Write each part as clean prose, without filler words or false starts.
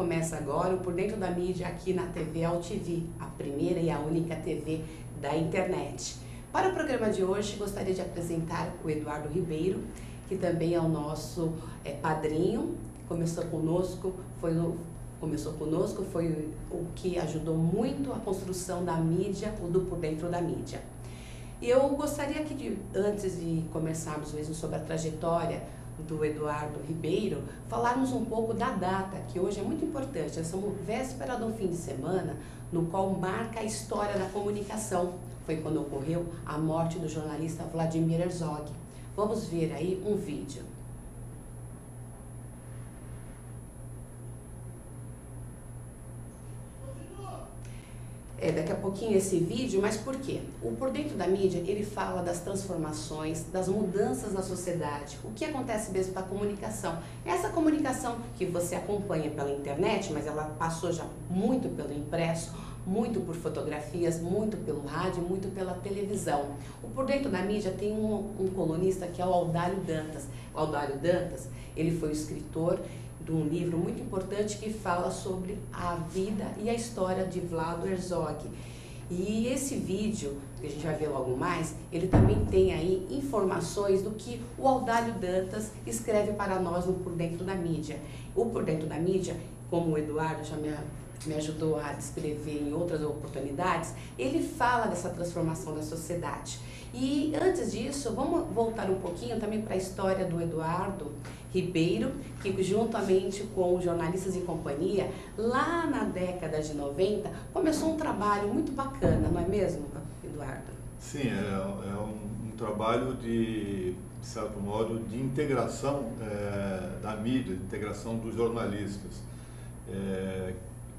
Começa agora o Por Dentro da Mídia aqui na TV AltV, a primeira e a única TV da internet. Para o programa de hoje, gostaria de apresentar o Eduardo Ribeiro, que também é o nosso padrinho. Começou conosco, foi o que ajudou muito a construção da mídia, o do Por Dentro da Mídia. E eu gostaria que, antes de começarmos mesmo sobre a trajetória do Eduardo Ribeiro, falarmos um pouco da data, que hoje é muito importante. Nós estamos véspera de um fim de semana, no qual marca a história da comunicação. Foi quando ocorreu a morte do jornalista Vladimir Herzog. Vamos ver aí um vídeo. Daqui a pouquinho esse vídeo, mas por quê? O Por Dentro da Mídia, ele fala das transformações, das mudanças na sociedade, o que acontece mesmo com a comunicação. Essa comunicação que você acompanha pela internet, mas ela passou já muito pelo impresso, muito por fotografias, muito pelo rádio, muito pela televisão. O Por Dentro da Mídia tem um colunista que é o Audálio Dantas. O Audálio Dantas, ele foi o escritor de um livro muito importante que fala sobre a vida e a história de Vlado Herzog. E esse vídeo, que a gente vai ver logo mais, ele também tem aí informações do que o Audálio Dantas escreve para nós no Por Dentro da Mídia. O Por Dentro da Mídia, como o Eduardo já me ajudou a descrever em outras oportunidades, ele fala dessa transformação da sociedade. E antes disso, vamos voltar um pouquinho também para a história do Eduardo Ribeiro, que juntamente com os Jornalistas e Companhia, lá na década de 90, começou um trabalho muito bacana, não é mesmo, Eduardo? Sim, é um trabalho de certo modo, de integração da mídia, de integração dos jornalistas.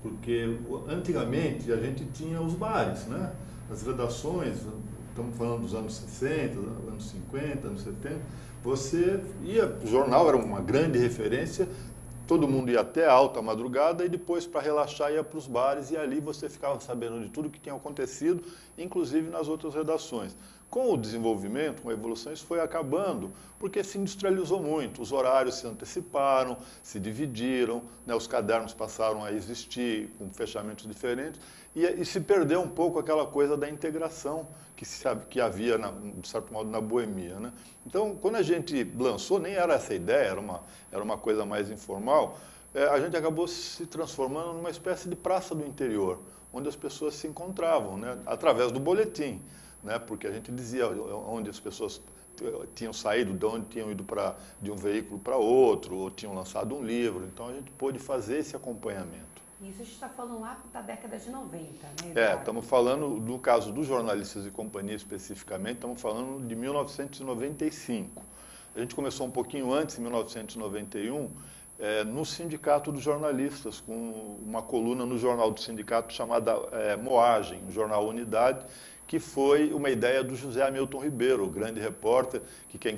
Porque antigamente a gente tinha os bares, né? As redações, estamos falando dos anos 60, anos 50, anos 70, você ia, o jornal era uma grande referência, todo mundo ia até alta madrugada e depois, para relaxar, ia para os bares e ali você ficava sabendo de tudo que tinha acontecido, inclusive nas outras redações. Com o desenvolvimento, com a evolução, isso foi acabando, porque se industrializou muito, os horários se anteciparam, se dividiram, né, os cadernos passaram a existir com fechamentos diferentes e se perdeu um pouco aquela coisa da integração que havia, de certo modo, na boemia, né? Então, quando a gente lançou, nem era essa ideia, era uma coisa mais informal, a gente acabou se transformando numa espécie de praça do interior, onde as pessoas se encontravam, né, através do boletim. Né, porque a gente dizia onde as pessoas tinham saído, de onde tinham ido de um veículo para outro, ou tinham lançado um livro. Então a gente pôde fazer esse acompanhamento. Isso a gente está falando lá da década de 90, né, Eduardo? Estamos falando, no caso dos Jornalistas e Companhia especificamente, estamos falando de 1995. A gente começou um pouquinho antes, em 1991, no Sindicato dos Jornalistas, com uma coluna no jornal do sindicato chamada Moagem, o jornal Unidade, que foi uma ideia do José Hamilton Ribeiro, o grande repórter, que quem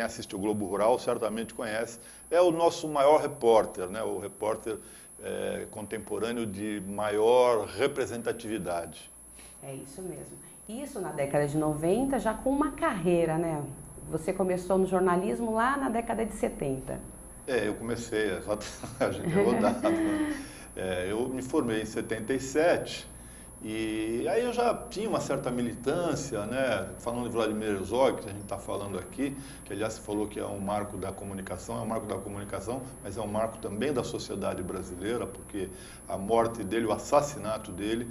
assiste o Globo Rural certamente conhece, é o nosso maior repórter, né? O repórter contemporâneo de maior representatividade. É isso mesmo. Isso na década de 90, já com uma carreira, né? Você começou no jornalismo lá na década de 70. Eu comecei, a gente é rodado. Eu me formei em 77, e aí eu já tinha uma certa militância, né? Falando de Vladimir Herzog, que a gente está falando aqui, que aliás se falou que é um marco da comunicação, é um marco da comunicação, mas é um marco também da sociedade brasileira, porque a morte dele, o assassinato dele,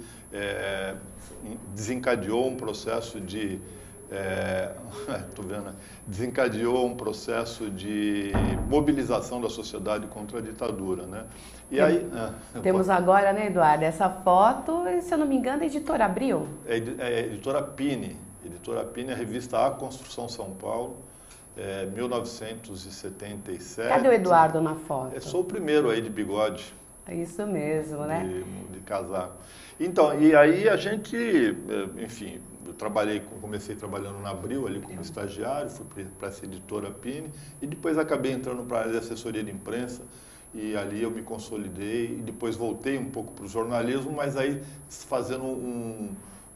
desencadeou um processo de... desencadeou um processo de mobilização da sociedade contra a ditadura, né? E aí, temos agora, né, Eduardo, essa foto, se eu não me engano, é Editora Abril? Editora Pini, a revista A Construção São Paulo, 1977. Cadê o Eduardo na foto? Eu sou o primeiro aí de bigode. É isso mesmo, né? De casaco. Então, e aí a gente, enfim, comecei trabalhando na Abril ali como estagiário, fui para essa editora Pini e depois acabei entrando para a área de assessoria de imprensa e ali eu me consolidei e depois voltei um pouco para o jornalismo, mas aí fazendo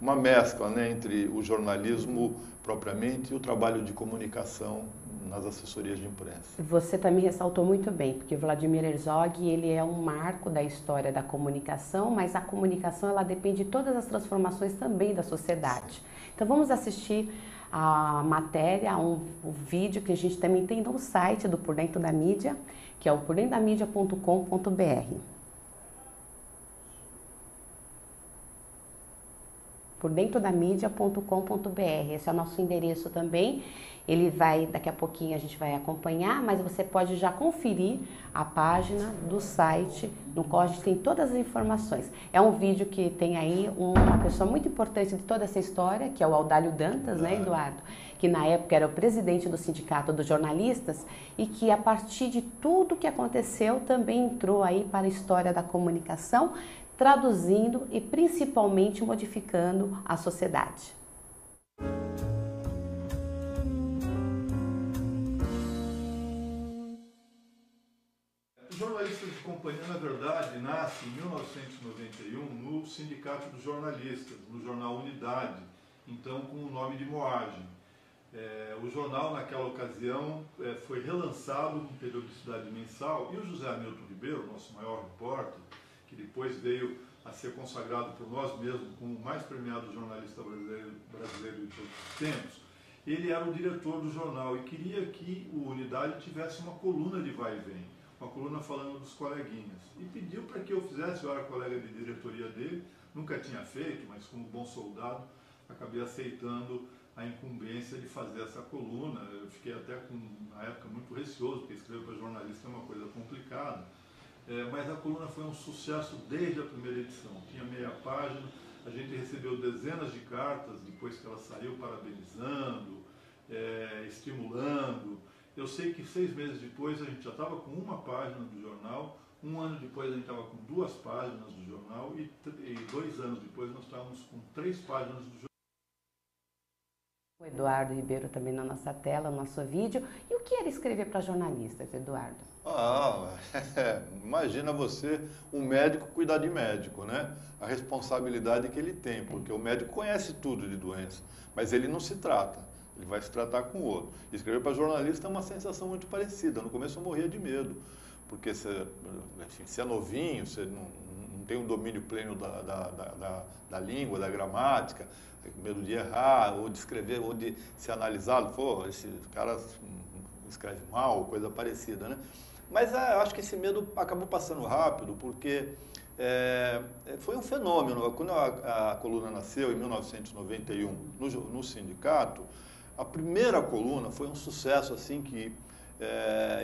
uma mescla, né, entre o jornalismo propriamente e o trabalho de comunicação nas assessorias de imprensa. Você também ressaltou muito bem, porque o Vladimir Herzog, ele é um marco da história da comunicação, mas a comunicação, ela depende de todas as transformações também da sociedade. Então vamos assistir a matéria, um vídeo que a gente também tem no site do Por Dentro da Mídia, que é o pordentrodamedia.com.br. pordentrodamedia.com.br. Esse é o nosso endereço também. Ele vai, daqui a pouquinho a gente vai acompanhar, mas você pode já conferir a página do site, no qual a gente tem todas as informações. É um vídeo que tem aí uma pessoa muito importante de toda essa história, que é o Audálio Dantas, né, Eduardo? Que na época era o presidente do Sindicato dos Jornalistas e que a partir de tudo que aconteceu também entrou aí para a história da comunicação, traduzindo e principalmente modificando a sociedade. Os jornalistas de companhia, na verdade, nasce em 1991 no Sindicato dos Jornalistas, no jornal Unidade, então com o nome de Moagem. O jornal, naquela ocasião, foi relançado com periodicidade mensal e o José Hamilton Ribeiro, nosso maior repórter, que depois veio a ser consagrado por nós mesmos como o mais premiado jornalista brasileiro de todos os tempos, ele era o diretor do jornal e queria que o Unidade tivesse uma coluna de vai e vem, uma coluna falando dos coleguinhas. E pediu para que eu fizesse, eu era colega de diretoria dele, nunca tinha feito, mas como bom soldado, acabei aceitando a incumbência de fazer essa coluna. Eu fiquei até, na época, muito receoso, porque escrever para jornalista é uma coisa complicada. Mas a coluna foi um sucesso desde a primeira edição. Tinha meia página, a gente recebeu dezenas de cartas depois que ela saiu, parabenizando, estimulando. Eu sei que 6 meses depois a gente já estava com uma página do jornal, 1 ano depois a gente estava com 2 páginas do jornal e 2 anos depois nós estávamos com 3 páginas do jornal. O Eduardo Ribeiro também na nossa tela, no nosso vídeo. E o que era escrever para jornalistas, Eduardo? Imagina você, um médico, cuidar de médico, né? A responsabilidade que ele tem, porque o médico conhece tudo de doença, mas ele não se trata, ele vai se tratar com o outro. Escrever para jornalista é uma sensação muito parecida. No começo eu morria de medo, porque você é novinho, você não tem um domínio pleno da língua, da gramática, medo de errar, ou de escrever, ou de ser analisado. Pô, esse cara escreve mal, coisa parecida, né? Mas eu acho que esse medo acabou passando rápido, porque foi um fenômeno. Quando a coluna nasceu, em 1991, no sindicato, a primeira coluna foi um sucesso, assim, que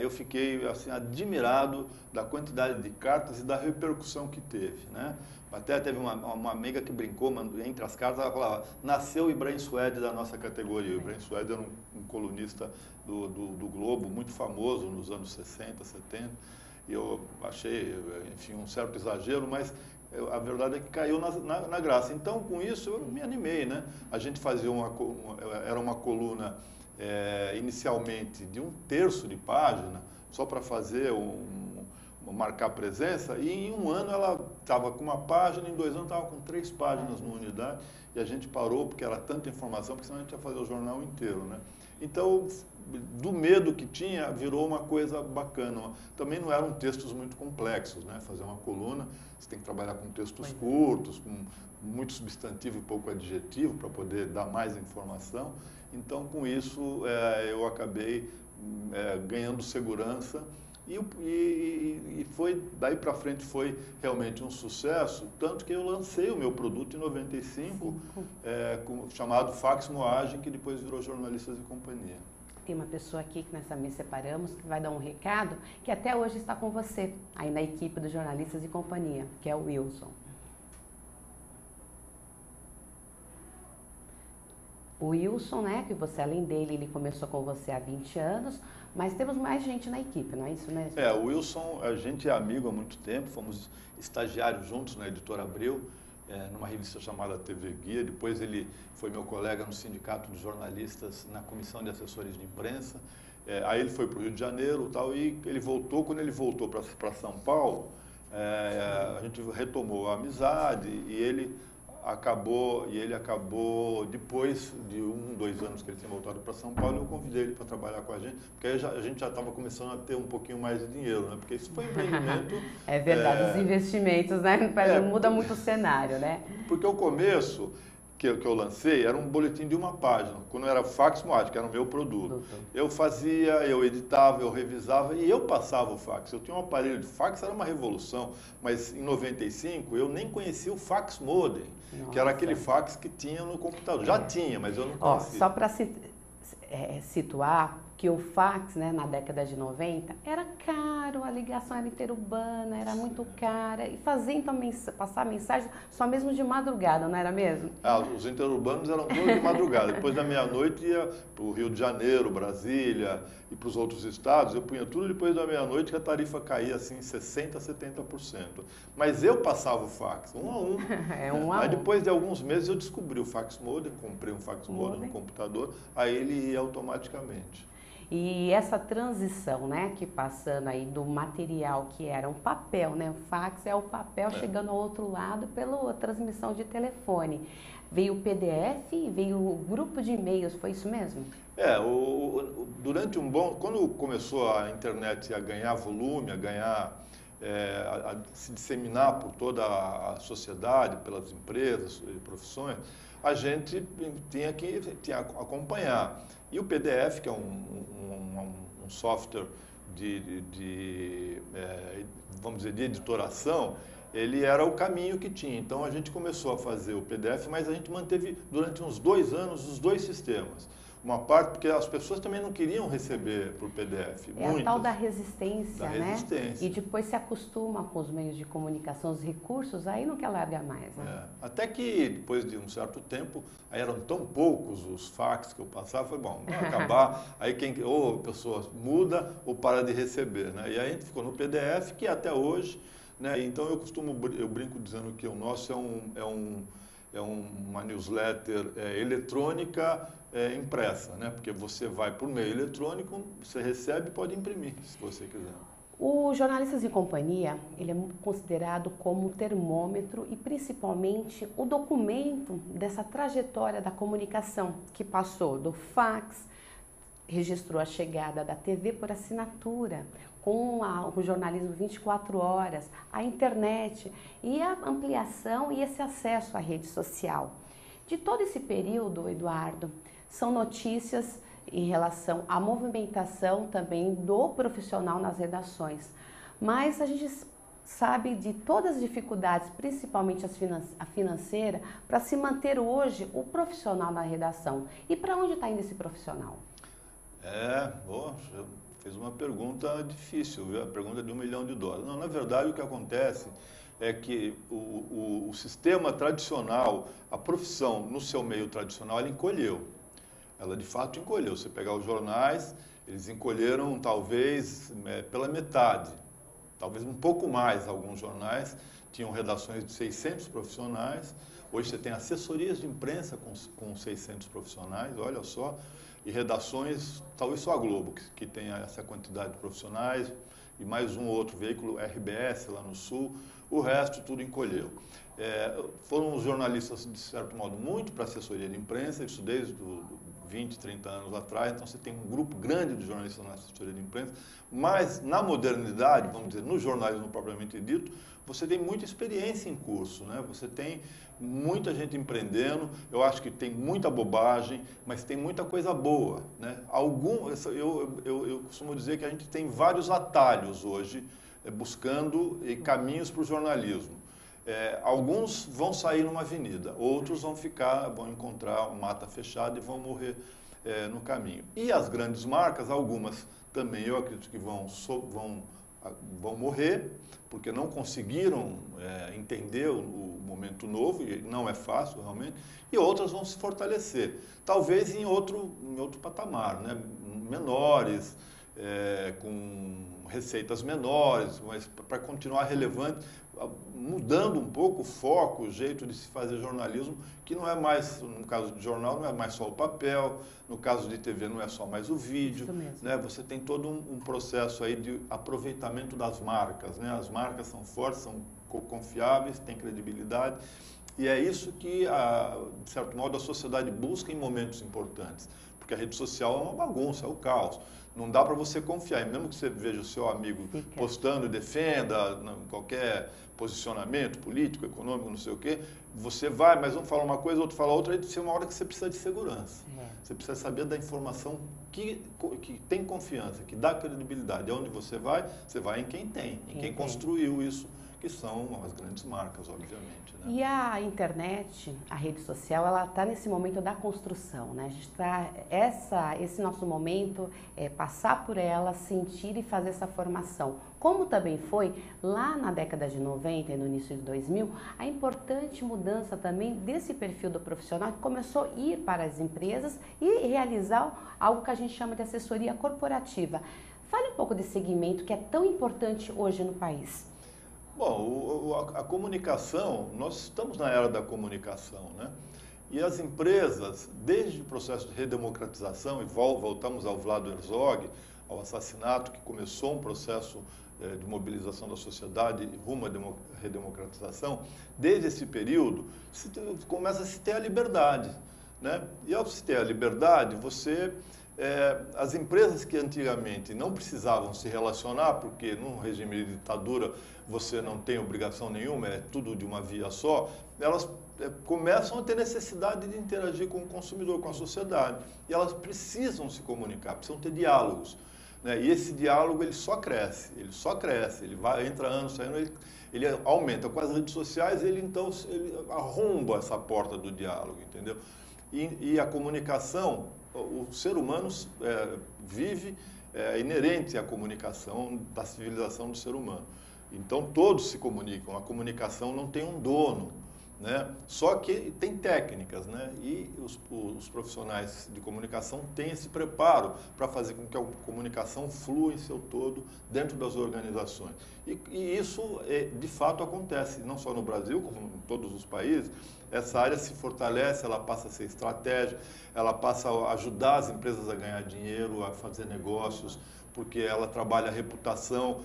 eu fiquei assim, admirado da quantidade de cartas e da repercussão que teve, né? Até teve uma amiga que brincou, entre as cartas, ela falava: nasceu o Ibrahim Suede da nossa categoria. O Ibrahim Suede era um colunista do Globo, muito famoso nos anos 60, 70, e eu achei, enfim, um certo exagero, mas a verdade é que caiu na graça. Então, com isso, eu me animei, né? A gente fazia era uma coluna inicialmente de 1/3 de página, só para fazer marcar presença, e em 1 ano ela estava com 1 página, em 2 anos estava com 3 páginas no Unidade, e a gente parou porque era tanta informação, porque senão a gente ia fazer o jornal inteiro, né? Então, do medo que tinha, virou uma coisa bacana. Também não eram textos muito complexos, né? Fazer uma coluna, você tem que trabalhar com textos curtos, com muito substantivo e pouco adjetivo, para poder dar mais informação. Então, com isso, eu acabei ganhando segurança. E foi, daí para frente foi realmente um sucesso, tanto que eu lancei o meu produto em 95, chamado Fax Moagem, que depois virou Jornalistas e Companhia. Tem uma pessoa aqui que nós também separamos, que vai dar um recado, que até hoje está com você, aí na equipe dos Jornalistas e Companhia, que é o Wilson. O Wilson, né, que você, além dele, ele começou com você há 20 anos, mas temos mais gente na equipe, não é isso mesmo? O Wilson, a gente é amigo há muito tempo, fomos estagiários juntos na Editora Abril, numa revista chamada TV Guia. Depois ele foi meu colega no Sindicato dos Jornalistas, na Comissão de Assessores de Imprensa. Aí ele foi para o Rio de Janeiro e ele voltou. Quando ele voltou para São Paulo, a gente retomou a amizade e ele ele acabou, depois de 2 anos que ele tinha voltado para São Paulo, eu convidei ele para trabalhar com a gente, porque aí a gente já estava começando a ter um pouquinho mais de dinheiro, né? Porque isso foi um empreendimento... É verdade, os investimentos, né? Muda muito o cenário, né? Porque o começo que eu lancei era um boletim de uma página, quando era fax Moad, que era o meu produto. Eu fazia, eu editava, eu revisava e eu passava o fax. Eu tinha um aparelho de fax, era uma revolução, mas em 95 eu nem conhecia o fax modem, que era aquele fax que tinha no computador. Já tinha, mas eu não conhecia. Só para situar que o fax, né, na década de 90, era caro, a ligação era interurbana, era muito cara, e fazer então passar mensagem só mesmo de madrugada, não era mesmo? Os interurbanos eram todos de madrugada, depois da meia-noite ia para o Rio de Janeiro, Brasília e para os outros estados, eu punha tudo depois da meia-noite que a tarifa caía assim 60%, 70%. Mas eu passava o fax, um a um. Aí depois de alguns meses eu descobri o fax modem, comprei um fax modem no computador, aí ele ia automaticamente. E essa transição, né, que passando aí do material que era um papel, né, o fax é o papel chegando ao outro lado pela transmissão de telefone. Veio o PDF e veio o grupo de e-mails, foi isso mesmo? Durante quando começou a internet a ganhar volume, a se disseminar por toda a sociedade, pelas empresas e profissões, a gente tinha que acompanhar. E o PDF, que é um software vamos dizer, de editoração, ele era o caminho que tinha. Então a gente começou a fazer o PDF, mas a gente manteve durante uns 2 anos os 2 sistemas. Uma parte, porque as pessoas também não queriam receber por PDF. A tal da resistência, né? Resistência. E depois se acostuma com os meios de comunicação, os recursos, aí não quer largar mais, né? Até que depois de um certo tempo, aí eram tão poucos os fax que eu passava, foi bom, vai acabar, aí ou a pessoa muda ou para de receber, né? E aí a gente ficou no PDF, que até hoje, né? Então eu brinco dizendo que o nosso é uma newsletter eletrônica impressa, né? Porque você vai por meio eletrônico, você recebe e pode imprimir, se você quiser. O Jornalistas em Companhia, ele é considerado como o termômetro e principalmente o documento dessa trajetória da comunicação que passou do fax, registrou a chegada da TV por assinatura, com o jornalismo 24 horas, a internet e a ampliação e esse acesso à rede social. De todo esse período, Eduardo, são notícias em relação à movimentação também do profissional nas redações. Mas a gente sabe de todas as dificuldades, principalmente a financeira, para se manter hoje o profissional na redação. E para onde está indo esse profissional? Fez uma pergunta difícil, viu? A pergunta de $1 milhão. Não, na verdade, o que acontece é que o sistema tradicional, a profissão no seu meio tradicional, ela encolheu. Ela de fato encolheu. Se pegar os jornais, eles encolheram talvez pela metade, talvez um pouco mais. Alguns jornais tinham redações de 600 profissionais. Hoje você tem assessorias de imprensa com 600 profissionais, olha só. E redações, talvez só a Globo, que tenha essa quantidade de profissionais, e mais um ou outro veículo, RBS lá no Sul, o resto tudo encolheu. Foram os jornalistas, de certo modo, muito para assessoria de imprensa, isso desde 20, 30 anos atrás, então você tem um grupo grande de jornalistas na assessoria de imprensa, mas na modernidade, vamos dizer, no jornalismo propriamente dito, você tem muita experiência em curso, né? Você tem muita gente empreendendo, eu acho que tem muita bobagem, mas tem muita coisa boa, né? Eu costumo dizer que a gente tem vários atalhos hoje, buscando caminhos para o jornalismo. Alguns vão sair numa avenida, outros vão encontrar uma mata fechada e vão morrer no caminho. E as grandes marcas, algumas também eu acredito que vão morrer, porque não conseguiram entender o momento novo, e não é fácil realmente, e outras vão se fortalecer, talvez em outro patamar, né? Menores, com receitas menores, mas para continuar relevante, mudando um pouco o foco, o jeito de se fazer jornalismo, que não é mais, no caso de jornal, não é mais só o papel, no caso de TV não é só mais o vídeo, né? Você tem todo um processo aí de aproveitamento das marcas, né? As marcas são fortes, são confiáveis, têm credibilidade, E é isso que, de certo modo, a sociedade busca em momentos importantes. Porque a rede social é uma bagunça, é o caos. Não dá para você confiar. E mesmo que você veja o seu amigo postando e defenda qualquer posicionamento político, econômico, não sei o quê, você vai, mas um fala uma coisa, outro fala outra, e tem uma hora que você precisa de segurança. Você precisa saber da informação que tem confiança, que dá credibilidade. Aonde você vai em quem tem, em quem construiu isso, que são as grandes marcas, obviamente. Né? E a internet, a rede social, ela está nesse momento da construção, né? A gente esse nosso momento é passar por ela, sentir e fazer essa formação. Como também foi lá na década de 90 e no início de 2000, a importante mudança também desse perfil do profissional que começou a ir para as empresas e realizar algo que a gente chama de assessoria corporativa. Fale um pouco desse segmento que é tão importante hoje no país. Bom, a comunicação, nós estamos na era da comunicação, né? E as empresas, desde o processo de redemocratização, e voltamos ao Vlado Herzog, ao assassinato, que começou um processo de mobilização da sociedade rumo à redemocratização, desde esse período, começa a se ter a liberdade, né? E ao se ter a liberdade, as empresas que antigamente não precisavam se relacionar, porque num regime de ditadura você não tem obrigação nenhuma, é tudo de uma via só, elas começam a ter necessidade de interagir com o consumidor, com a sociedade. E elas precisam se comunicar, precisam ter diálogos. Né? E esse diálogo ele só cresce, ele vai, entra anos, saindo, ele aumenta. Com as redes sociais, ele arromba essa porta do diálogo, entendeu? E a comunicação, o ser humano vive inerente à comunicação da civilização do ser humano. Então, todos se comunicam, a comunicação não tem um dono, né? Só que tem técnicas, né? E os profissionais de comunicação têm esse preparo para fazer com que a comunicação flua em seu todo dentro das organizações. E isso, de fato, acontece, não só no Brasil, como em todos os países. Essa área se fortalece, ela passa a ser estratégica, ela passa a ajudar as empresas a ganhar dinheiro, a fazer negócios, porque ela trabalha a reputação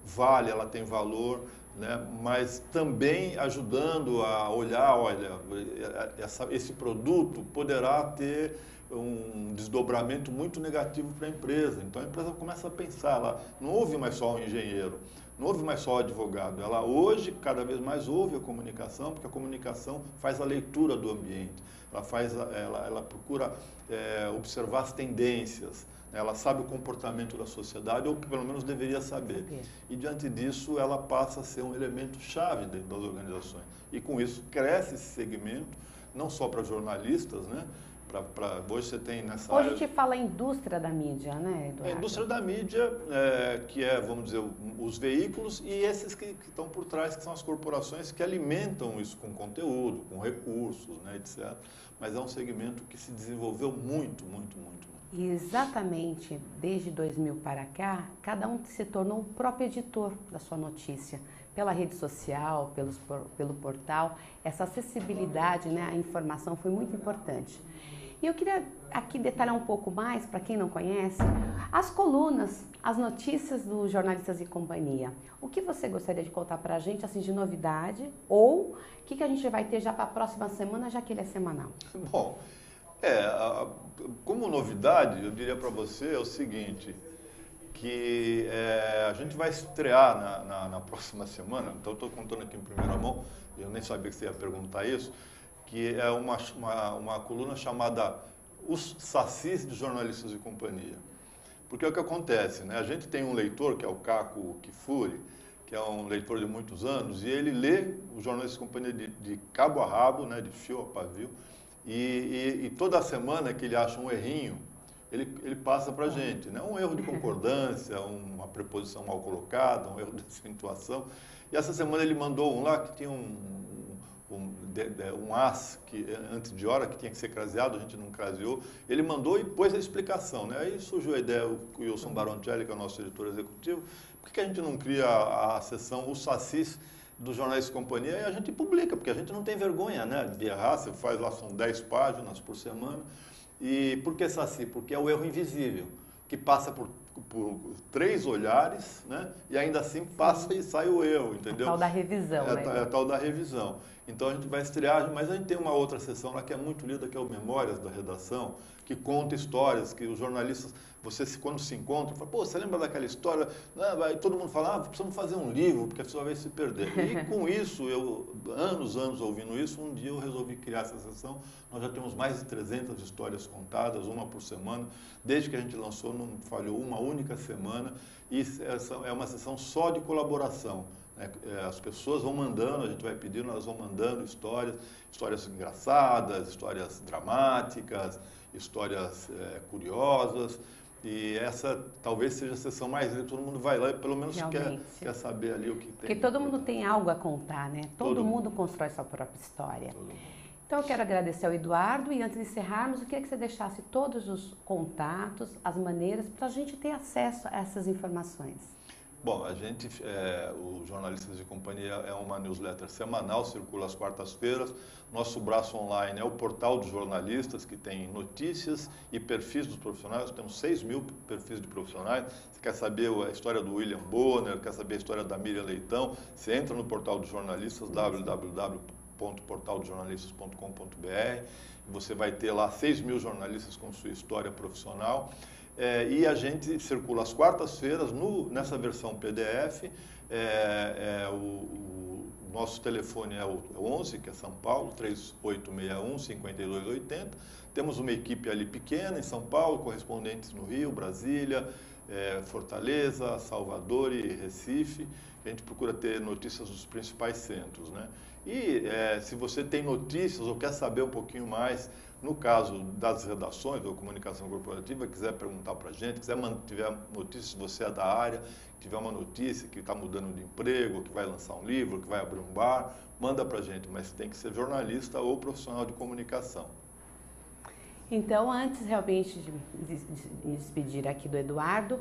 vale, ela tem valor, né? Mas também ajudando a olhar, olha, esse produto poderá ter um desdobramento muito negativo para a empresa. Então a empresa começa a pensar, ela não ouve mais só o engenheiro, não ouve mais só o advogado, ela hoje cada vez mais ouve a comunicação, porque a comunicação faz a leitura do ambiente, ela procura observar as tendências, ela sabe o comportamento da sociedade, ou que pelo menos deveria saber. E diante disso, ela passa a ser um elemento chave dentro das organizações. E com isso cresce esse segmento, não só para jornalistas, né? Hoje você tem nessa área... Hoje a gente fala indústria da mídia, né, Eduardo? A indústria da mídia, que é, vamos dizer, os veículos e esses que estão por trás, que são as corporações que alimentam isso com conteúdo, com recursos, né, etc. Mas é um segmento que se desenvolveu muito, muito, muito. Exatamente, desde 2000 para cá, cada um se tornou o próprio editor da sua notícia, pela rede social, pelo portal. Essa acessibilidade, né, à informação foi muito importante. E eu queria aqui detalhar um pouco mais, para quem não conhece, as colunas, as notícias dos Jornalistas e Companhia. O que você gostaria de contar para a gente, assim, de novidade, ou o que a gente vai ter já para a próxima semana, já que ele é semanal? Bom, como novidade, eu diria para você o seguinte, que a gente vai estrear na próxima semana, então estou contando aqui em primeira mão, eu nem sabia que você ia perguntar isso, que é uma coluna chamada Os Sacis de Jornalistas e Companhia. Porque é o que acontece, né? A gente tem um leitor, que é o Caco Kifuri, que é um leitor de muitos anos, e ele lê os Jornalistas e Companhia de cabo a rabo, né, de fio a pavio, e toda semana que ele acha um errinho, ele passa para a gente, né? Um erro de concordância, uma preposição mal colocada, um erro de acentuação. E essa semana ele mandou um lá que tinha um as antes de hora, que tinha que ser craseado, a gente não craseou. Ele mandou e pôs a explicação, né? Aí surgiu a ideia, o Wilson Baroncelli, que é o nosso editor executivo, por que a gente não cria a seção Os Sacis do Jornais e Companhia e a gente publica, porque a gente não tem vergonha, né, de errar, você faz lá, são 10 páginas por semana. E por que Saci? Porque é o erro invisível, que passa por 3 olhares, né, e ainda assim passa e sai o erro, entendeu? A tal da revisão, né? É a tal da revisão. Então a gente vai estrear, mas a gente tem uma outra sessão lá que é muito linda, que é o Memórias da Redação, que conta histórias que os jornalistas, quando se encontram, fala, pô, você lembra daquela história? Todo mundo fala, precisamos fazer um livro, porque a pessoa vai se perder. E com isso, eu, anos ouvindo isso, um dia eu resolvi criar essa sessão. Nós já temos mais de 300 histórias contadas, uma por semana. Desde que a gente lançou, não falhou uma única semana. E essa é uma sessão só de colaboração. As pessoas vão mandando, a gente vai pedindo, elas vão mandando histórias engraçadas, histórias dramáticas, histórias curiosas. E essa talvez seja a sessão mais linda, todo mundo vai lá e pelo menos quer saber ali o que tem. Porque todo mundo tem algo a contar, né? Todo mundo constrói sua própria história. Então eu quero agradecer ao Eduardo e antes de encerrarmos, eu queria que você deixasse todos os contatos, as maneiras para a gente ter acesso a essas informações. Bom, o Jornalistas de Companhia é uma newsletter semanal, circula às quartas-feiras. Nosso braço online é o Portal dos Jornalistas, que tem notícias e perfis dos profissionais. Temos 6.000 perfis de profissionais. Você quer saber a história do William Bonner, quer saber a história da Miriam Leitão, você entra no Portal dos Jornalistas, www.portaldosjornalistas.com.br. Você vai ter lá 6.000 jornalistas com sua história profissional. E a gente circula às quartas-feiras, nessa versão PDF, o nosso telefone é o 11, que é São Paulo, 3861-5280. Temos uma equipe ali pequena em São Paulo, correspondentes no Rio, Brasília, Fortaleza, Salvador e Recife. A gente procura ter notícias dos principais centros, né? E se você tem notícias ou quer saber um pouquinho mais, no caso das redações ou comunicação corporativa, quiser perguntar para a gente, tiver notícias, se você é da área, tiver uma notícia que está mudando de emprego, que vai lançar um livro, que vai abrir um bar, manda para a gente, mas tem que ser jornalista ou profissional de comunicação. Então, antes realmente de me despedir aqui do Eduardo,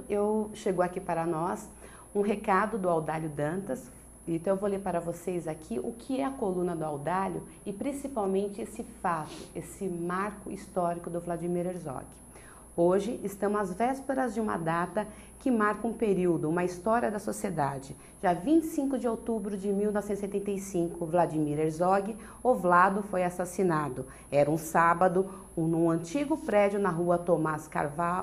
chegou aqui para nós um recado do Audálio Dantas. Então, eu vou ler para vocês aqui o que é a coluna do Audálio e principalmente esse fato, esse marco histórico do Vladimir Herzog. Hoje, estamos às vésperas de uma data que marca um período, uma história da sociedade. Dia 25 de outubro de 1975, Vladimir Herzog, o Vlado, foi assassinado. Era um sábado, num antigo prédio na rua Tomás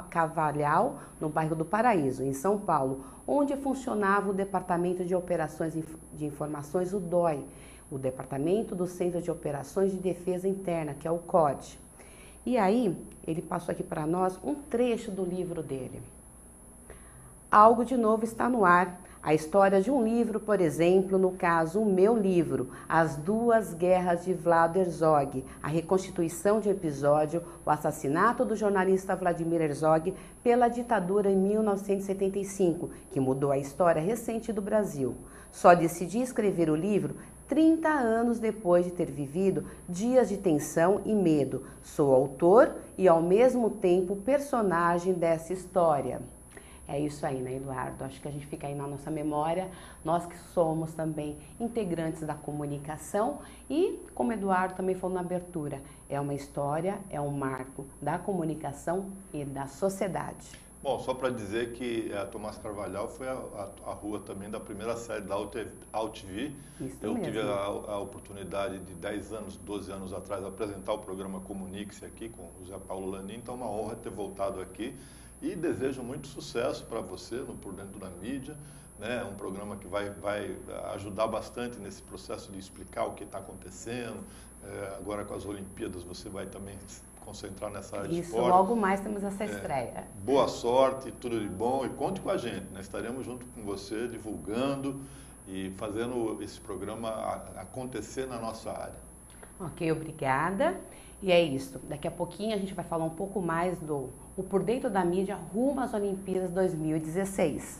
Carvalhal, no bairro do Paraíso, em São Paulo, onde funcionava o Departamento de Operações de Informações, o DOI, o Departamento do Centro de Operações de Defesa Interna, que é o COD. E aí, ele passou aqui para nós um trecho do livro dele. Algo de novo está no ar. A história de um livro, por exemplo, no caso, o meu livro, As Duas Guerras de Vlado Herzog, a reconstituição de um episódio, o assassinato do jornalista Vladimir Herzog pela ditadura em 1975, que mudou a história recente do Brasil. Só decidi escrever o livro 30 anos depois de ter vivido dias de tensão e medo. Sou autor e, ao mesmo tempo, personagem dessa história. É isso aí, né, Eduardo? Acho que a gente fica aí na nossa memória, nós que somos também integrantes da comunicação e, como o Eduardo também falou na abertura, é uma história, é um marco da comunicação e da sociedade. Bom, só para dizer que a Tomás Carvalhal foi a rua também da primeira série da AltV. Eu tive a oportunidade de 10 anos, 12 anos atrás, apresentar o programa Comunique-se aqui com o José Paulo Lanin, então é uma honra ter voltado aqui. E desejo muito sucesso para você no Por Dentro da Mídia, né? Um programa que vai ajudar bastante nesse processo de explicar o que está acontecendo. Agora com as Olimpíadas você vai também se concentrar nessa área de esporte. Isso, logo mais temos essa estreia. Boa sorte, tudo de bom e conte com a gente, né? Estaremos junto com você divulgando e fazendo esse programa acontecer na nossa área. Ok, obrigada. E é isso. Daqui a pouquinho a gente vai falar um pouco mais do Por Dentro da Mídia rumo às Olimpíadas 2016.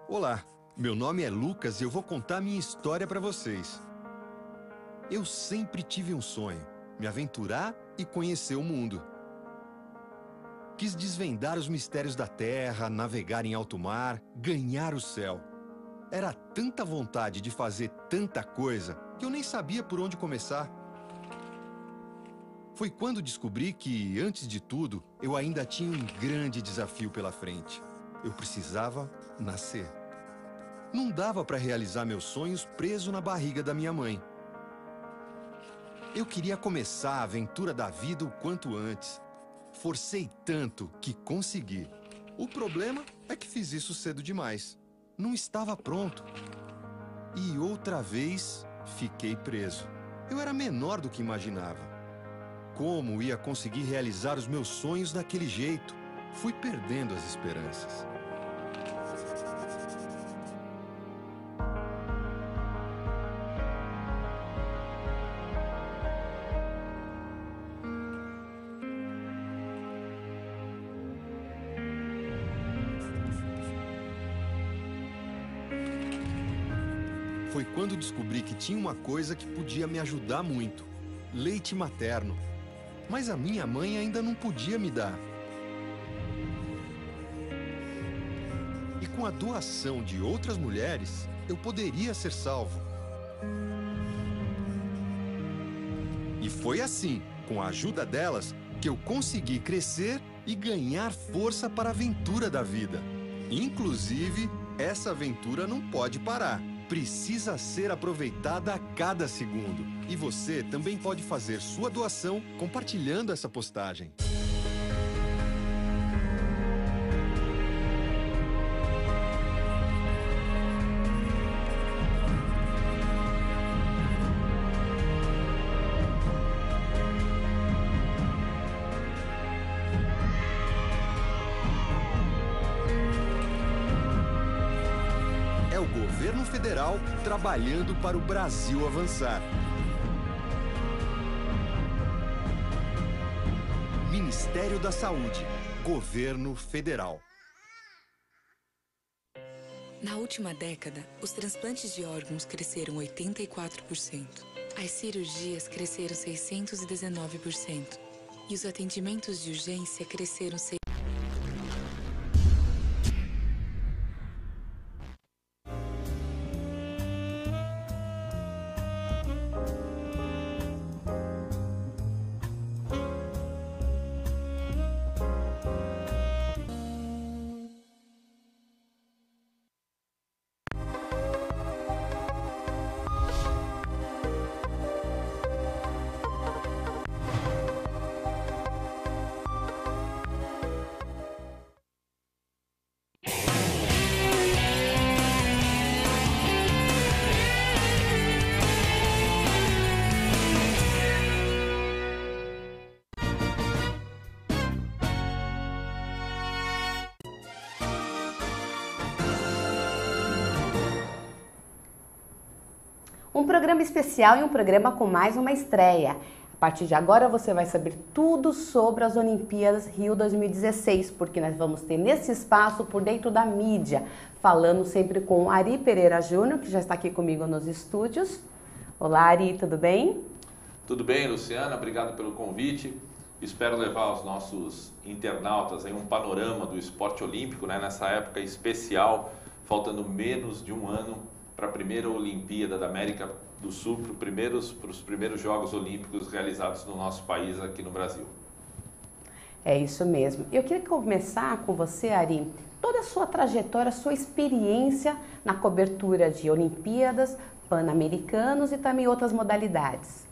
Olá, meu nome é Lucas e eu vou contar minha história para vocês. Eu sempre tive um sonho, me aventurar e conhecer o mundo. Quis desvendar os mistérios da terra, navegar em alto mar, ganhar o céu. Era tanta vontade de fazer tanta coisa que eu nem sabia por onde começar. Foi quando descobri que, antes de tudo, eu ainda tinha um grande desafio pela frente. Eu precisava nascer. Não dava para realizar meus sonhos preso na barriga da minha mãe. Eu queria começar a aventura da vida o quanto antes. Forcei tanto que consegui. O problema é que fiz isso cedo demais. Não estava pronto. E outra vez, fiquei preso. Eu era menor do que imaginava. Como ia conseguir realizar os meus sonhos daquele jeito? Fui perdendo as esperanças. Foi quando descobri que tinha uma coisa que podia me ajudar muito: leite materno. Mas a minha mãe ainda não podia me dar. E com a doação de outras mulheres, eu poderia ser salvo. E foi assim, com a ajuda delas, que eu consegui crescer e ganhar força para a aventura da vida. Inclusive, essa aventura não pode parar. Precisa ser aproveitada a cada segundo. E você também pode fazer sua doação compartilhando essa postagem. É o governo federal trabalhando para o Brasil avançar. Ministério da Saúde, Governo Federal. Na última década, os transplantes de órgãos cresceram 84%. As cirurgias cresceram 619%. E os atendimentos de urgência cresceram 6%. Um programa especial e um programa com mais uma estreia. A partir de agora você vai saber tudo sobre as Olimpíadas Rio 2016, porque nós vamos ter nesse espaço Por Dentro da Mídia, falando sempre com Ari Pereira Júnior, que já está aqui comigo nos estúdios. Olá, Ari, tudo bem? Tudo bem, Luciana, obrigado pelo convite. Espero levar aos nossos internautas aí um panorama do esporte olímpico, né, nessa época especial, faltando menos de um ano para a primeira Olimpíada da América do Sul, para os primeiros Jogos Olímpicos realizados no nosso país, aqui no Brasil. É isso mesmo. Eu queria começar com você, Ari, toda a sua trajetória, a sua experiência na cobertura de Olimpíadas, Pan-Americanos e também outras modalidades.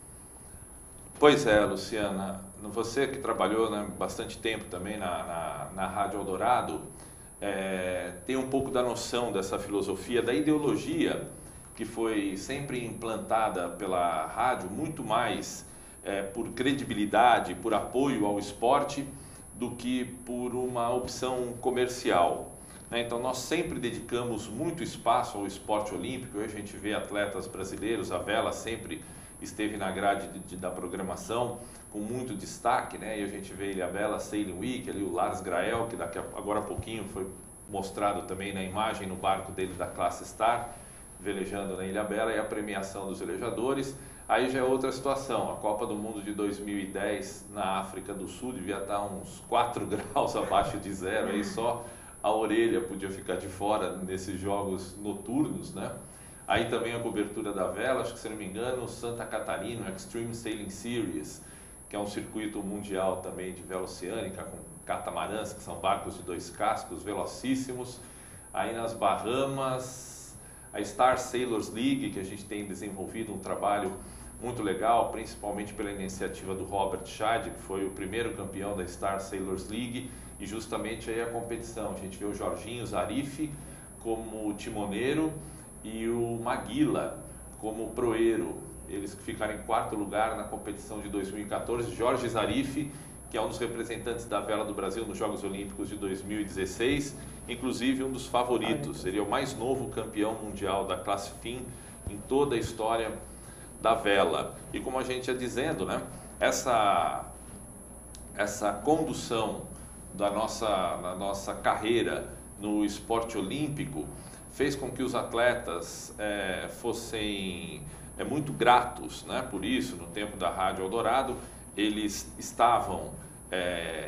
Pois é, Luciana, você que trabalhou, né, bastante tempo também na Rádio Eldorado, tem um pouco da noção dessa filosofia, da ideologia que foi sempre implantada pela rádio, muito mais por credibilidade, por apoio ao esporte, do que por uma opção comercial. Então nós sempre dedicamos muito espaço ao esporte olímpico. Hoje a gente vê atletas brasileiros, a vela sempre esteve na grade da programação com muito destaque, né? E a gente vê Ilhabela Sailing Week, ali o Lars Grael, que agora há pouquinho foi mostrado também na imagem no barco dele da classe Star, velejando na Ilhabela, e a premiação dos velejadores. Aí já é outra situação, a Copa do Mundo de 2010 na África do Sul devia estar uns 4 graus abaixo de zero, aí só a orelha podia ficar de fora nesses jogos noturnos, né? Aí também a cobertura da vela, acho que se não me engano, Santa Catarina, Extreme Sailing Series, que é um circuito mundial também de vela oceânica, com catamarãs, que são barcos de 2 cascos, velocíssimos. Aí nas Bahamas, a Star Sailors League, que a gente tem desenvolvido um trabalho muito legal, principalmente pela iniciativa do Robert Schad, que foi o primeiro campeão da Star Sailors League, e justamente aí a competição. A gente vê o Jorginho Zarif como timoneiro e o Maguila como proeiro. Eles que ficaram em 4º lugar na competição de 2014. Jorge Zarif, que é um dos representantes da vela do Brasil nos Jogos Olímpicos de 2016, inclusive um dos favoritos. Seria o mais novo campeão mundial da classe FIM em toda a história da vela. E como a gente ia dizendo, né, essa condução da nossa carreira no esporte olímpico fez com que os atletas fossem muito gratos, né, por isso. No tempo da Rádio Eldorado, eles estavam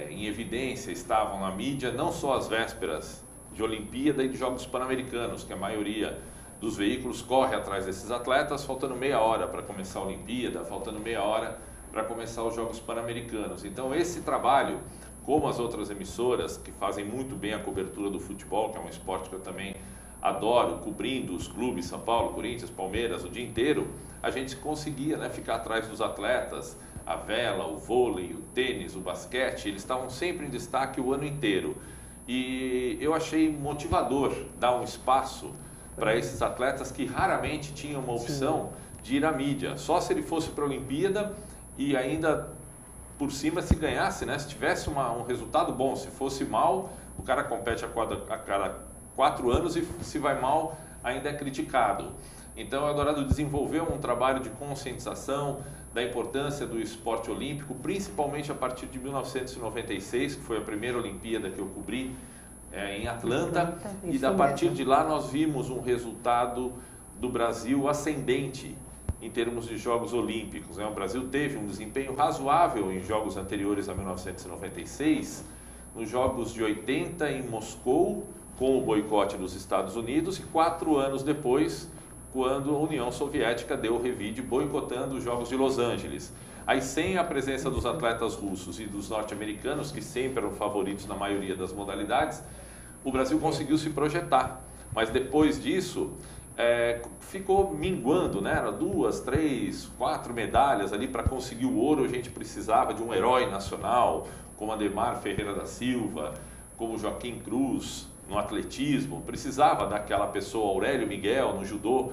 em evidência, estavam na mídia, não só às vésperas de Olimpíada e de Jogos Pan-Americanos, que a maioria dos veículos corre atrás desses atletas, faltando meia hora para começar a Olimpíada, faltando meia hora para começar os Jogos Pan-Americanos. Então esse trabalho, como as outras emissoras que fazem muito bem a cobertura do futebol, que é um esporte que eu também adoro, cobrindo os clubes São Paulo, Corinthians, Palmeiras o dia inteiro, a gente conseguia, né, ficar atrás dos atletas, a vela, o vôlei, o tênis, o basquete, eles estavam sempre em destaque o ano inteiro. E eu achei motivador dar um espaço para esses atletas que raramente tinham uma opção de ir à mídia. Só se ele fosse para a Olimpíada e ainda por cima se ganhasse, né? Se tivesse um resultado bom. Se fosse mal, o cara compete a cada 4 anos e se vai mal ainda é criticado. Então a Eldorado desenvolveu um trabalho de conscientização da importância do esporte olímpico, principalmente a partir de 1996, que foi a primeira Olimpíada que eu cobri em Atlanta, e a partir de lá nós vimos um resultado do Brasil ascendente em termos de Jogos Olímpicos. O Brasil teve um desempenho razoável em jogos anteriores a 1996, nos Jogos de 80 em Moscou, com o boicote dos Estados Unidos, e 4 anos depois, quando a União Soviética deu o revide boicotando os Jogos de Los Angeles. Aí, sem a presença dos atletas russos e dos norte-americanos, que sempre eram favoritos na maioria das modalidades, o Brasil conseguiu se projetar. Mas depois disso, ficou minguando, né? Era 2, 3, 4 medalhas ali para conseguir o ouro. A gente precisava de um herói nacional, como Ademar Ferreira da Silva, como Joaquim Cruz no atletismo, precisava daquela pessoa, Aurélio Miguel no judô.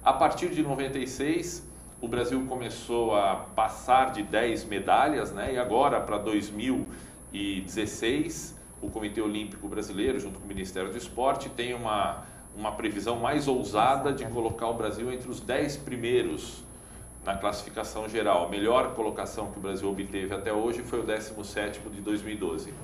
A partir de 96, o Brasil começou a passar de 10 medalhas, né? E agora, para 2016, o Comitê Olímpico Brasileiro, junto com o Ministério do Esporte, tem uma previsão mais ousada de colocar o Brasil entre os 10 primeiros na classificação geral. A melhor colocação que o Brasil obteve até hoje foi o 17º de 2012.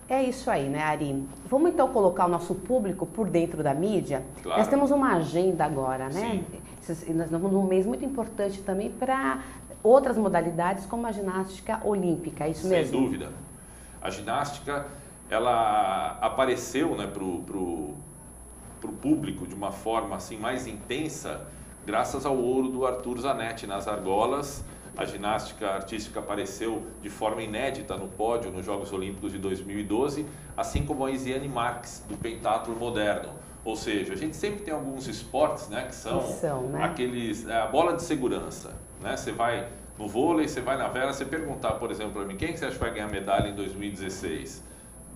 É isso aí, né, Ari? Vamos então colocar o nosso público por dentro da mídia? Claro. Nós temos uma agenda agora, né? Sim. Nós estamos num mês muito importante também para outras modalidades, como a ginástica olímpica, é isso mesmo? Sem dúvida. A ginástica, ela apareceu, né, para o público de uma forma assim, mais intensa, graças ao ouro do Arthur Zanetti nas argolas. A ginástica artística apareceu de forma inédita no pódio nos Jogos Olímpicos de 2012, assim como a Isiane Marques, do pentatlo moderno. Ou seja, a gente sempre tem alguns esportes, né, que são né? aqueles, a bola de segurança, né? Você vai no vôlei, você vai na vela, você perguntar, por exemplo, para mim, quem que você acha que vai ganhar medalha em 2016?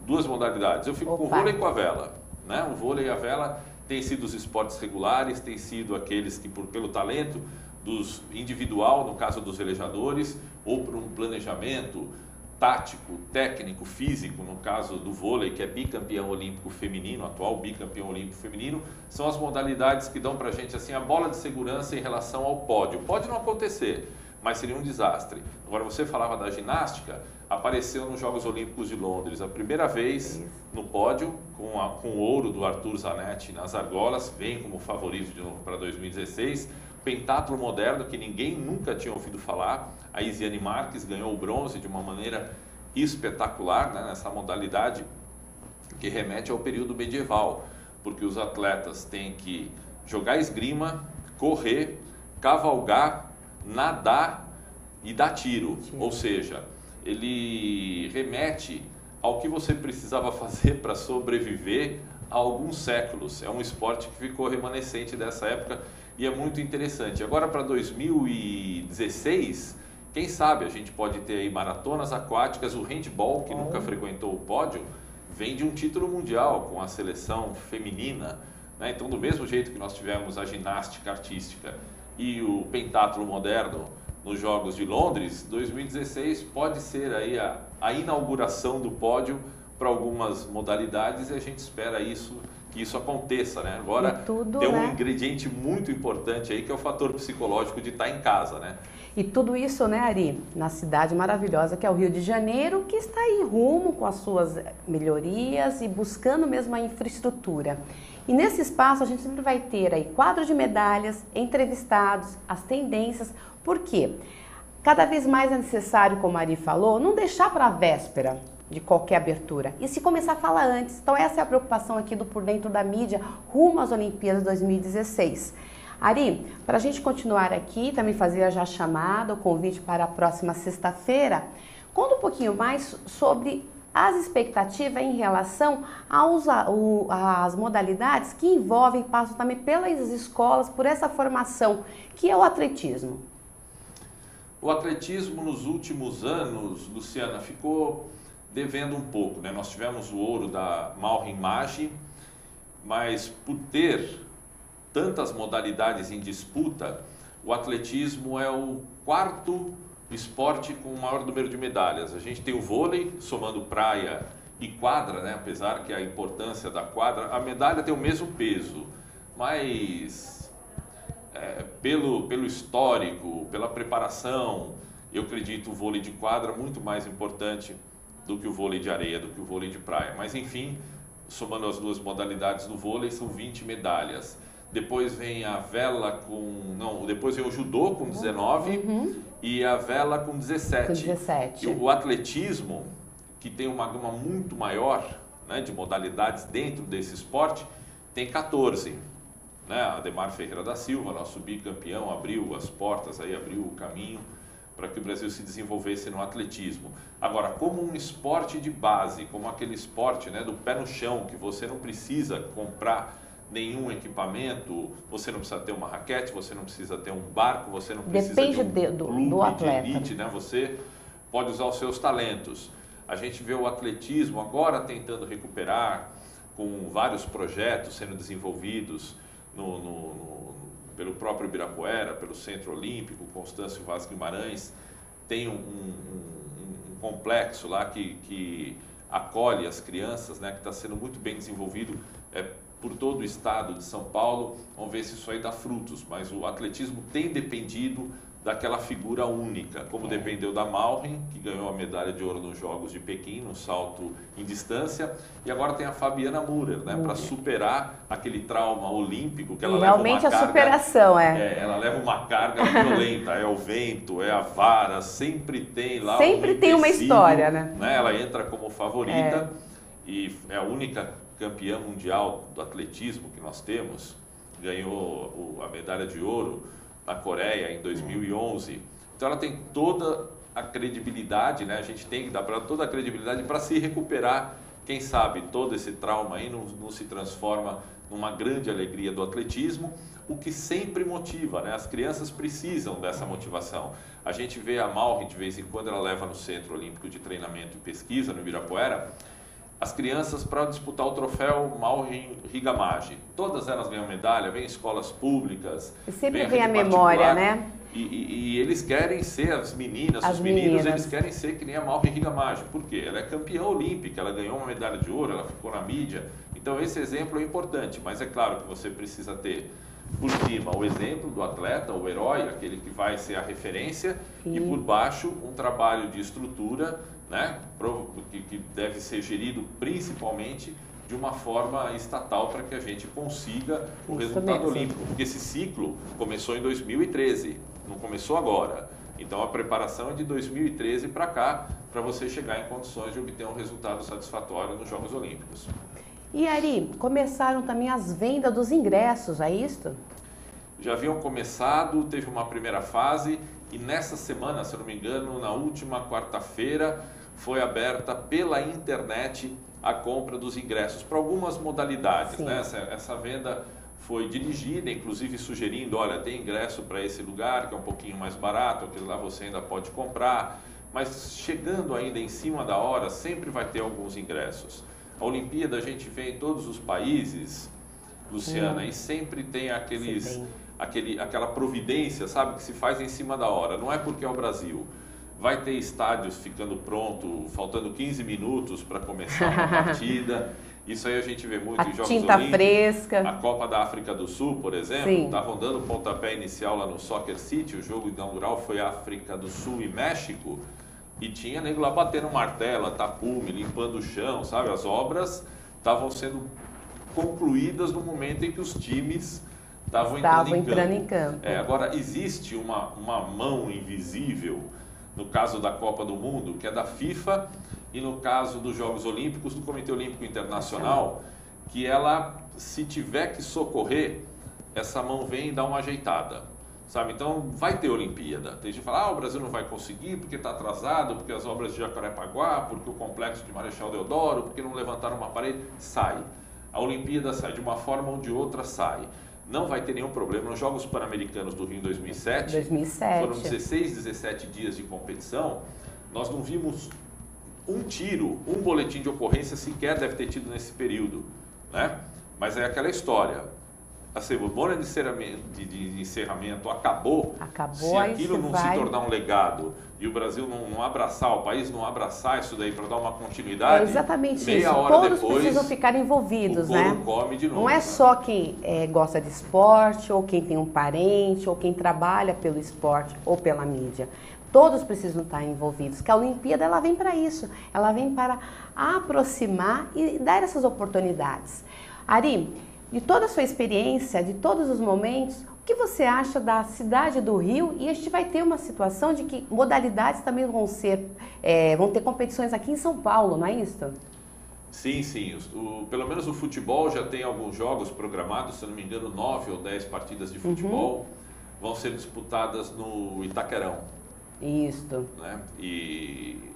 2 modalidades, eu fico com o vôlei e com a vela, né? O vôlei e a vela têm sido os esportes regulares, têm sido aqueles que, pelo talento dos individual, no caso dos velejadores, ou por um planejamento tático, técnico, físico, no caso do vôlei, que é bicampeão olímpico feminino, atual bicampeão olímpico feminino, são as modalidades que dão para a gente assim, a bola de segurança em relação ao pódio. Pode não acontecer, mas seria um desastre. Agora, você falava da ginástica, apareceu nos Jogos Olímpicos de Londres, a primeira vez no pódio, com o ouro do Arthur Zanetti nas argolas, vem como favorito de novo para 2016, pentatlo moderno, que ninguém nunca tinha ouvido falar, a Isiane Marques ganhou o bronze de uma maneira espetacular, né, nessa modalidade que remete ao período medieval, porque os atletas têm que jogar esgrima, correr, cavalgar, nadar e dá tiro. Ou seja, ele remete ao que você precisava fazer para sobreviver há alguns séculos. É um esporte que ficou remanescente dessa época e é muito interessante. Agora para 2016, quem sabe a gente pode ter aí maratonas aquáticas, o handball, que nunca frequentou o pódio, vem de um título mundial com a seleção feminina, né? Então, do mesmo jeito que nós tivemos a ginástica artística e o pentatlo moderno nos Jogos de Londres, 2016 pode ser aí a inauguração do pódio para algumas modalidades e a gente espera que isso aconteça, né? Agora tem um ingrediente muito importante aí que é o fator psicológico de estar em casa, né? E tudo isso, né, Ari, na cidade maravilhosa que é o Rio de Janeiro, que está em rumo com as suas melhorias e buscando mesmo a infraestrutura. E nesse espaço a gente sempre vai ter aí quadro de medalhas, entrevistados, as tendências. Por quê? Cada vez mais é necessário, como a Ari falou, não deixar para a véspera de qualquer abertura. E se começar a falar antes. Então essa é a preocupação aqui do Por Dentro da Mídia, rumo às Olimpíadas 2016. Ari, para a gente continuar aqui, também fazer já a chamada, o convite para a próxima sexta-feira, conta um pouquinho mais sobre as expectativas em relação às modalidades que envolvem, passam também pelas escolas, por essa formação, que é o atletismo. O atletismo nos últimos anos, Luciana, ficou devendo um pouco, né? Nós tivemos o ouro da Malrin Maggi, mas por ter tantas modalidades em disputa, o atletismo é o quarto esporte com o maior número de medalhas. A gente tem o vôlei, somando praia e quadra, né? Apesar que a importância da quadra, a medalha tem o mesmo peso, mas pelo histórico, pela preparação, eu acredito o vôlei de quadra muito mais importante do que o vôlei de areia, do que o vôlei de praia. Mas enfim, somando as duas modalidades do vôlei, são 20 medalhas. Depois vem a vela depois vem o judô com 19 e a vela com 17. Com 17. E o atletismo, que tem uma gama muito maior, né, de modalidades dentro desse esporte, tem 14. Né? Ademar Ferreira da Silva, nosso bicampeão, abriu as portas, abriu o caminho para que o Brasil se desenvolvesse no atletismo. Agora, como um esporte de base, como aquele esporte, né, do pé no chão, que você não precisa comprar nenhum equipamento, você não precisa ter uma raquete, você não precisa ter um barco, você não precisa Depende de um clube do atleta. de elite, né? Você pode usar os seus talentos. A gente vê o atletismo agora tentando recuperar, com vários projetos sendo desenvolvidos pelo próprio Ibirapuera, pelo Centro Olímpico, Constâncio Vaz Guimarães. Tem um complexo lá que acolhe as crianças, né? Que está sendo muito bem desenvolvido por todo o estado de São Paulo. Vamos ver se isso aí dá frutos, mas o atletismo tem dependido daquela figura única, como dependeu da Malrin, que ganhou a medalha de ouro nos Jogos de Pequim, no salto em distância, e agora tem a Fabiana Müller, né, para superar aquele trauma olímpico que ela leva uma carga. Realmente a superação ela leva uma carga violenta, é o vento, é a vara, sempre tem lá sempre tem uma história, né? Ela entra como favorita e é a única campeã mundial do atletismo que nós temos, ganhou a medalha de ouro na Coreia em 2011. Então ela tem toda a credibilidade, né? A gente tem que dar para ela toda a credibilidade para se recuperar. Quem sabe todo esse trauma aí não se transforma numa grande alegria do atletismo, o que sempre motiva, né? As crianças precisam dessa motivação. A gente vê a Malrin, de vez em quando, ela leva no Centro Olímpico de Treinamento e Pesquisa, no Ibirapuera, as crianças para disputar o troféu Malrin Higamagi. Todas elas ganham medalha, vem escolas públicas. E sempre vem a memória, né? E eles querem ser, as meninas, os meninos, eles querem ser que nem a Malrin Higamagi. Por quê? Ela é campeã olímpica, ela ganhou uma medalha de ouro, ela ficou na mídia. Então esse exemplo é importante, mas é claro que você precisa ter por cima o exemplo do atleta, o herói, aquele que vai ser a referência, e por baixo um trabalho de estrutura, né, que deve ser gerido principalmente de uma forma estatal para que a gente consiga o resultado olímpico. Porque esse ciclo começou em 2013, não começou agora. Então a preparação é de 2013 para cá, para você chegar em condições de obter um resultado satisfatório nos Jogos Olímpicos. E Ari, começaram também as vendas dos ingressos, é isso? Já haviam começado, teve uma primeira fase E nessa semana, se eu não me engano, na última quarta-feira, foi aberta pela internet a compra dos ingressos para algumas modalidades, né? Essa venda foi dirigida, inclusive sugerindo, olha, tem ingresso para esse lugar que é um pouquinho mais barato, aquele lá você ainda pode comprar, mas chegando ainda em cima da hora, sempre vai ter alguns ingressos. A Olimpíada a gente vê em todos os países, Luciana, e sempre tem aquela providência, sabe, que se faz em cima da hora. Não é porque é o Brasil. Vai ter estádios ficando pronto, faltando 15 minutos para começar uma partida. Isso aí a gente vê muito em Jogos tinta Olímpicos. Fresca. A Copa da África do Sul, por exemplo, está rodando o pontapé inicial lá no Soccer City. O jogo inaugural foi África do Sul e México. E tinha nego lá batendo martelo, tapume, limpando o chão, sabe? As obras estavam sendo concluídas no momento em que os times estavam entrando em campo. Agora, existe uma mão invisível, no caso da Copa do Mundo, que é da FIFA, e no caso dos Jogos Olímpicos, do Comitê Olímpico Internacional, que ela, se tiver que socorrer, essa mão vem e dá uma ajeitada. Sabe? Então, vai ter Olimpíada. Tem gente que fala, o Brasil não vai conseguir porque está atrasado, porque as obras de Jacarepaguá, porque o complexo de Marechal Deodoro, porque não levantaram uma parede. Sai. A Olimpíada sai de uma forma ou de outra, sai. Não vai ter nenhum problema. Nos Jogos Pan-Americanos do Rio em 2007, foram 16, 17 dias de competição, nós não vimos um tiro, um boletim de ocorrência sequer deve ter tido nesse período, né? Mas é aquela história. A cerimônia de encerramento acabou, se aquilo não se tornar um legado e o Brasil não abraçar, o país não abraçar isso daí para dar uma continuidade, exatamente meia isso. hora Todos depois, precisam ficar envolvidos, o né? come de novo, não é né? só quem gosta de esporte, ou quem tem um parente, ou quem trabalha pelo esporte ou pela mídia. Todos precisam estar envolvidos, que a Olimpíada ela vem para isso, ela vem para aproximar e dar essas oportunidades. Ari, de toda a sua experiência, de todos os momentos, o que você acha da cidade do Rio? E a gente vai ter uma situação de que modalidades também vão ter competições aqui em São Paulo, não é isso? Sim, sim. Pelo menos o futebol já tem alguns jogos programados, se não me engano, 9 ou 10 partidas de futebol vão ser disputadas no Itaquerão. Isso. Né? E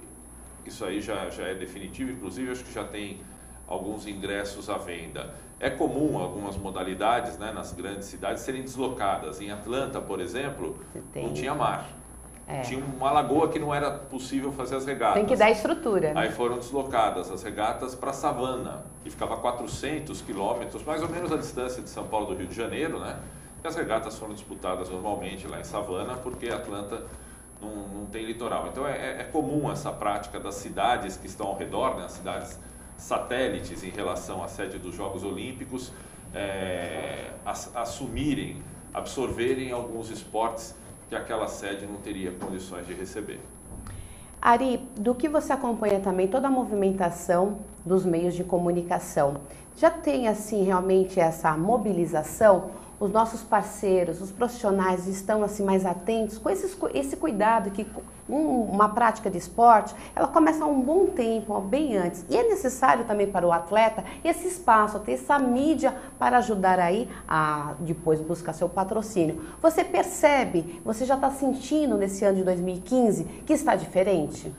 isso aí já é definitivo, inclusive acho que já tem alguns ingressos à venda. É comum algumas modalidades, né, nas grandes cidades serem deslocadas. Em Atlanta, por exemplo, não tinha mar. Tinha uma lagoa que não era possível fazer as regatas. Tem que dar estrutura. Aí foram deslocadas as regatas para Savannah, que ficava a 400 quilômetros, mais ou menos a distância de São Paulo do Rio de Janeiro, né? E as regatas foram disputadas normalmente lá em Savannah, porque Atlanta não tem litoral. Então é comum essa prática das cidades que estão ao redor, né, as cidades satélites em relação à sede dos Jogos Olímpicos, absorverem alguns esportes que aquela sede não teria condições de receber. Ari, do que você acompanha também toda a movimentação dos meios de comunicação, já tem assim realmente essa mobilização? Os nossos parceiros, os profissionais estão assim mais atentos com esse cuidado que uma prática de esporte, ela começa há um bom tempo, bem antes. E é necessário também para o atleta esse espaço, ter essa mídia para ajudar aí a depois buscar seu patrocínio. Você percebe, você já está sentindo nesse ano de 2015 que está diferente?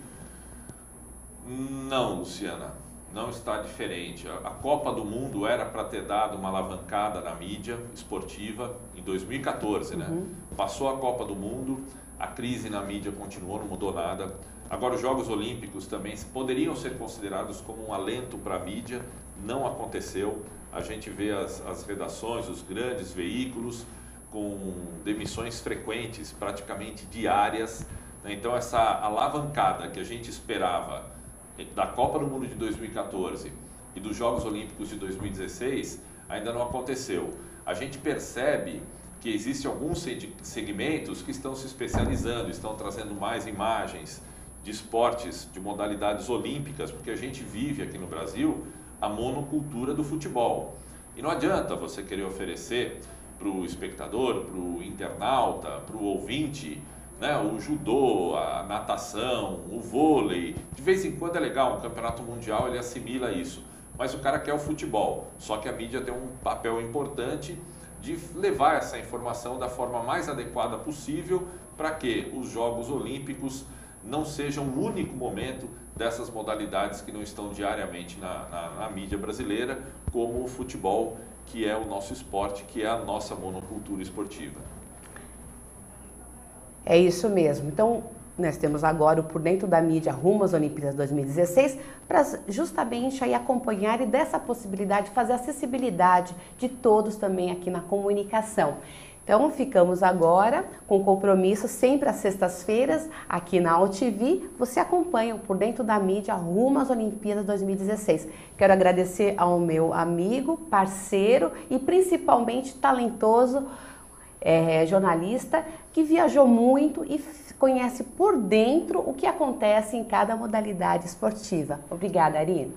Não, Luciana. Não está diferente. A Copa do Mundo era para ter dado uma alavancada na mídia esportiva em 2014, né? Passou a Copa do Mundo, a crise na mídia continuou, não mudou nada. Agora os Jogos Olímpicos também poderiam ser considerados como um alento para a mídia, não aconteceu. A gente vê as redações, os grandes veículos com demissões frequentes, praticamente diárias, né? Então essa alavancada que a gente esperava da Copa do Mundo de 2014 e dos Jogos Olímpicos de 2016 ainda não aconteceu. A gente percebe que existem alguns segmentos que estão se especializando, estão trazendo mais imagens de esportes, de modalidades olímpicas, porque a gente vive aqui no Brasil a monocultura do futebol. E não adianta você querer oferecer para o espectador, para o internauta, para o ouvinte, né, o judô, a natação, o vôlei. De vez em quando é legal, um campeonato mundial ele assimila isso, mas o cara quer o futebol. Só que a mídia tem um papel importante de levar essa informação da forma mais adequada possível para que os Jogos Olímpicos não sejam o único momento dessas modalidades que não estão diariamente na mídia brasileira, como o futebol, que é o nosso esporte, que é a nossa monocultura esportiva. É isso mesmo. Então, nós temos agora o Por Dentro da Mídia rumo às Olimpíadas 2016 para justamente aí acompanhar e dessa possibilidade de fazer acessibilidade de todos também aqui na comunicação. Então, ficamos agora com compromisso sempre às sextas-feiras aqui na AltV. Você acompanha o Por Dentro da Mídia rumo às Olimpíadas 2016. Quero agradecer ao meu amigo, parceiro e principalmente talentoso jornalista que viajou muito e conhece por dentro o que acontece em cada modalidade esportiva. Obrigada, Ari.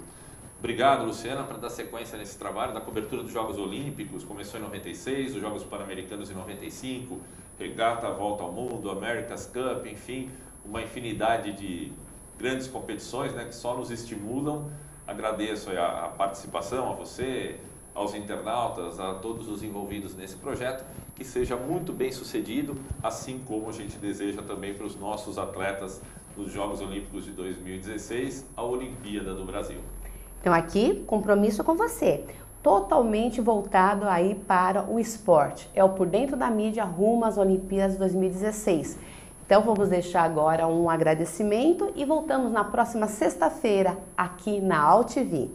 Obrigado, Luciana, para dar sequência nesse trabalho da cobertura dos Jogos Olímpicos. Começou em 96, os Jogos Pan-Americanos em 95, Regata Volta ao Mundo, America's Cup, enfim, uma infinidade de grandes competições, né, que só nos estimulam. Agradeço a participação, a você, aos internautas, a todos os envolvidos nesse projeto, que seja muito bem sucedido, assim como a gente deseja também para os nossos atletas nos Jogos Olímpicos de 2016, a Olimpíada do Brasil. Então aqui, compromisso com você, totalmente voltado aí para o esporte. É o Por Dentro da Mídia rumo às Olimpíadas 2016. Então vamos deixar agora um agradecimento e voltamos na próxima sexta-feira aqui na AltV.